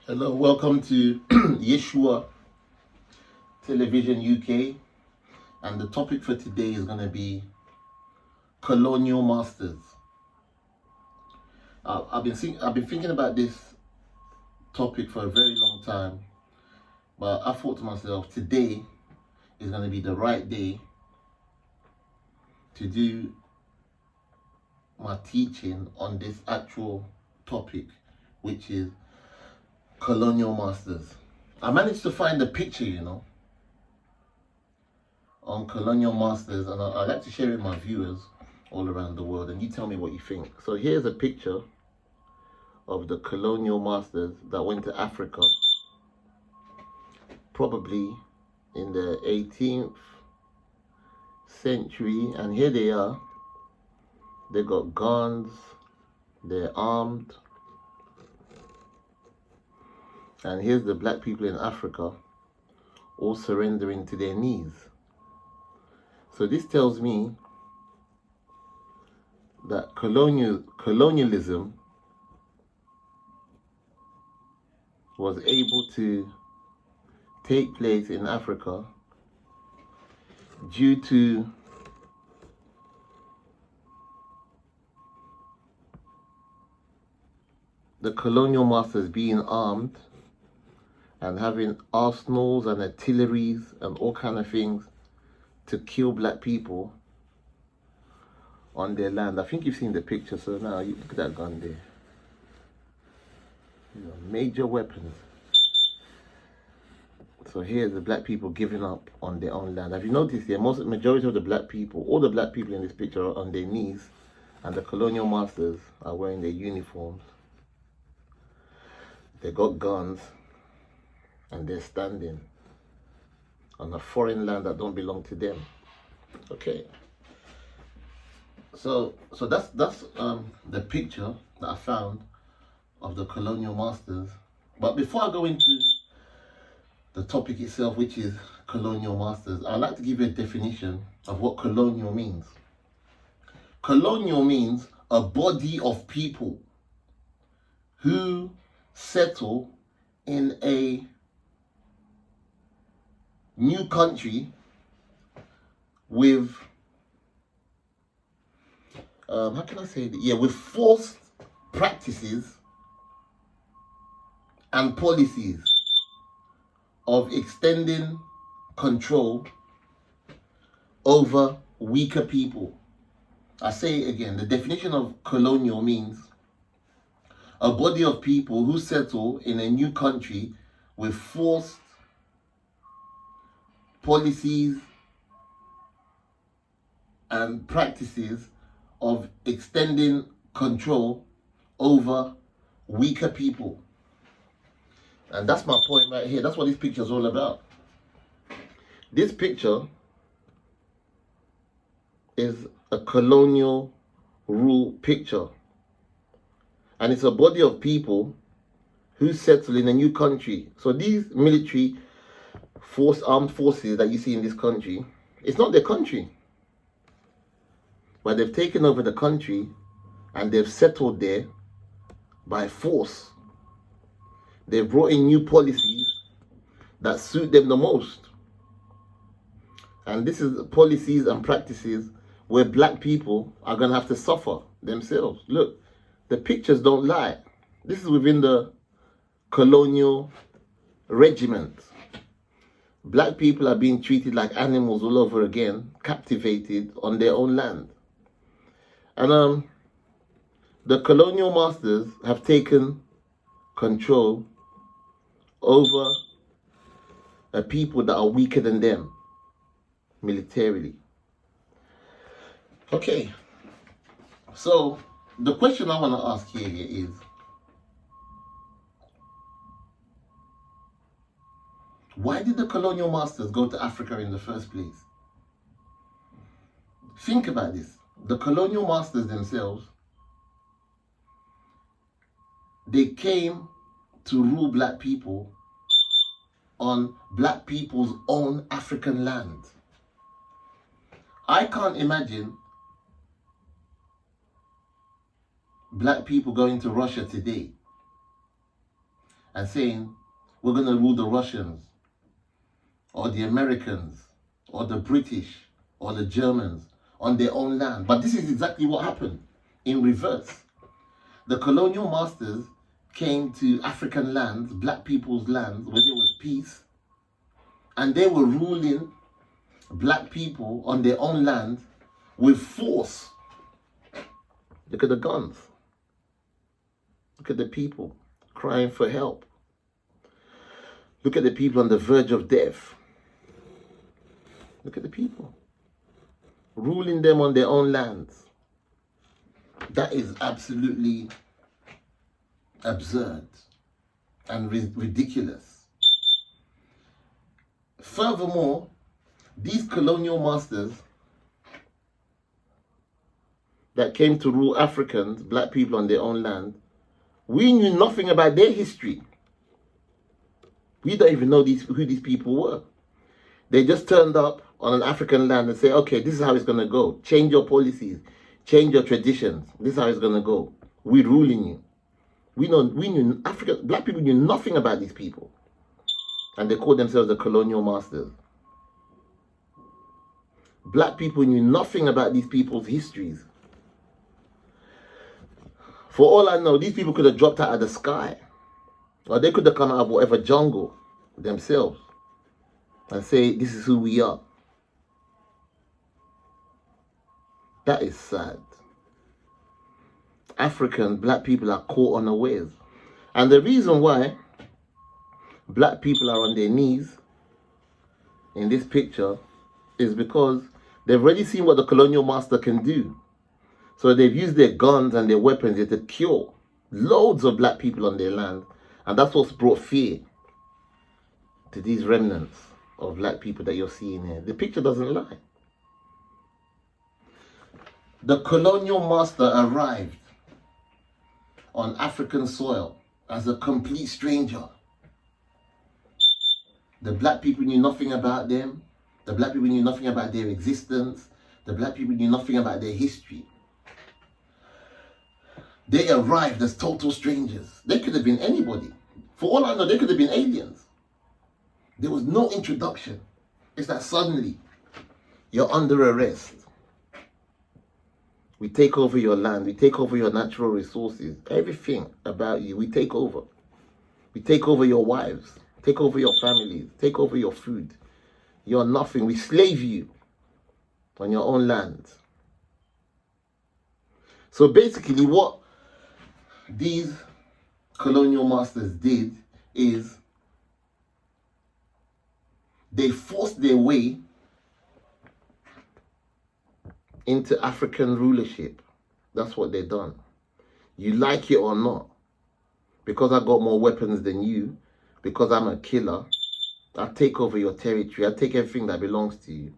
Hello, welcome to Yeshua Television UK, and the topic for today is going to be Colonial Masters. I've been thinking about this topic for a very long time, but I thought to myself, today is going to be the right day to do my teaching on this actual topic, which is Colonial Masters. I managed to find a picture, on Colonial Masters, and I'd like to share it with my viewers all around the world, and you tell me what you think. So here's a picture of the Colonial Masters that went to Africa, probably in the 18th century, and here they are. They got guns, they're armed, and here's the black people in Africa all surrendering to their knees. So this tells me that colonialism was able to take place in Africa due to the colonial masters being armed and having arsenals and artilleries and all kind of things to kill black people on their land. I think you've seen the picture, so now you look at that gun there. Major weapons. So here's the black people giving up on their own land. Have you noticed here, majority of the black people, all the black people in this picture are on their knees, and the colonial masters are wearing their uniforms. They got guns, and they're standing on a foreign land that don't belong to them. Okay. So that's the picture that I found of the colonial masters. But before I go into the topic itself, which is colonial masters, I'd like to give you a definition of what colonial means. Colonial means a body of people who settle in a new country with how can I say that? Yeah, with forced practices and policies of extending control over weaker people. I say it again, the definition of colonial means a body of people who settle in a new country with forced policies and practices of extending control over weaker people. And that's my point right here. That's what this picture is all about. This picture is a colonial rule picture. And it's a body of people who settle in a new country. So these military armed forces that you see in this country, it's not their country. But they've taken over the country and they've settled there by force. They've brought in new policies that suit them the most. And this is policies and practices where black people are going to have to suffer themselves. Look, the pictures don't lie. This is within the colonial regiment. Black people are being treated like animals all over again, captivated on their own land. And the colonial masters have taken control over a people that are weaker than them militarily. Okay, so the question I want to ask here is, why did the colonial masters go to Africa in the first place? Think about this. The colonial masters themselves, they came to rule black people on black people's own African land. I can't imagine black people going to Russia today and saying, we're going to rule the Russians, or the Americans, or the British, or the Germans on their own land. But this is exactly what happened in reverse. The colonial masters came to African lands, black people's lands, where there was peace, and they were ruling black people on their own land with force. Look at the guns. Look at the people crying for help. Look at the people on the verge of death. Look at the people ruling them on their own lands. That is absolutely absurd and ridiculous. Furthermore, these colonial masters that came to rule Africans, black people on their own land, we knew nothing about their history. We don't even know who these people were. They just turned up on an African land and say, okay, this is how it's going to go. Change your policies. Change your traditions. This is how it's going to go. We're ruling you. We knew black people knew nothing about these people. And they called themselves the colonial masters. Black people knew nothing about these people's histories. For all I know, these people could have dropped out of the sky. Or they could have come out of whatever jungle themselves and say, this is who we are. That is sad. African black people are caught unawares. And the reason why black people are on their knees in this picture is because they've already seen what the colonial master can do. So they've used their guns and their weapons to kill loads of black people on their land. And that's what's brought fear to these remnants of black people that you're seeing here. The picture doesn't lie. The colonial master arrived on African soil as a complete stranger. The black people knew nothing about them. The black people knew nothing about their existence. The black people knew nothing about their history. They arrived as total strangers. They could have been anybody. For all I know, they could have been aliens. There was no introduction. It's that suddenly you're under arrest. We take over your land. We take over your natural resources. Everything about you, we take over. We take over your wives. Take over your families. Take over your food. You're nothing. We slave you on your own land. So basically what these colonial masters did is they forced their way into African rulership. That's what they done. You like it or not, because I got more weapons than you, because I'm a killer, I take over your territory, I take everything that belongs to you.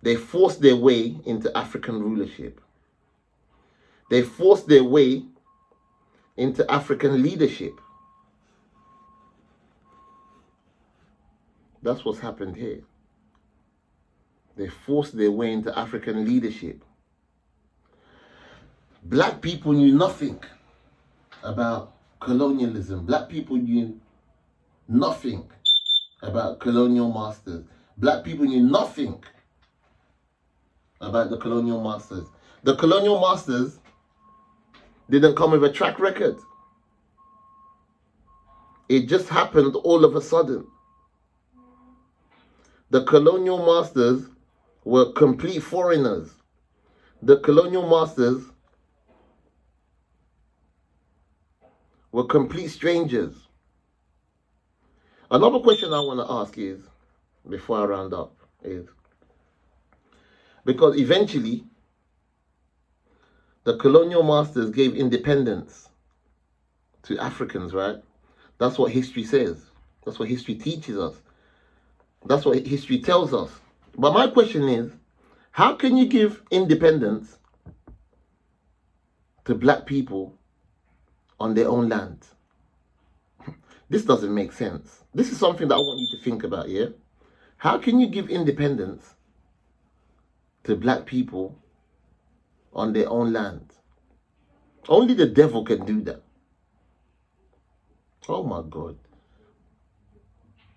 They forced their way into African rulership. They forced their way into African leadership. That's what's happened here. They forced their way into African leadership. Black people knew nothing about colonialism. Black people knew nothing about colonial masters. Black people knew nothing about the colonial masters. The colonial masters didn't come with a track record. It just happened all of a sudden. The colonial masters were complete foreigners. The colonial masters were complete strangers. Another question I want to ask is, before I round up, is because eventually the colonial masters gave independence to Africans, right? That's what history says. That's what history teaches us. That's what history tells us. But my question is, how can you give independence to black people on their own land? This doesn't make sense. This is something that I want you to think about, yeah? How can you give independence to black people on their own land? Only the devil can do that. Oh my God.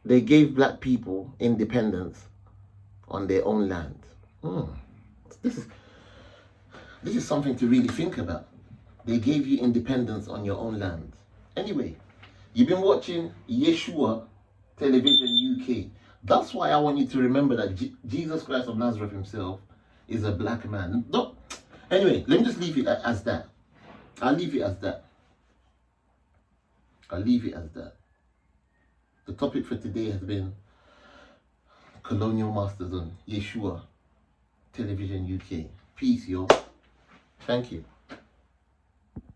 They gave black people independence on their own land. This is something to really think about. They gave you independence on your own land. Anyway, you've been watching Yeshua Television UK. That's why I want you to remember that Jesus Christ of Nazareth himself is a black man. No. Anyway, let me just leave it as that. I'll leave it as that. I'll leave it as that. The topic for today has been Colonial Masters on Yeshua Television UK. Peace, yo. Thank you.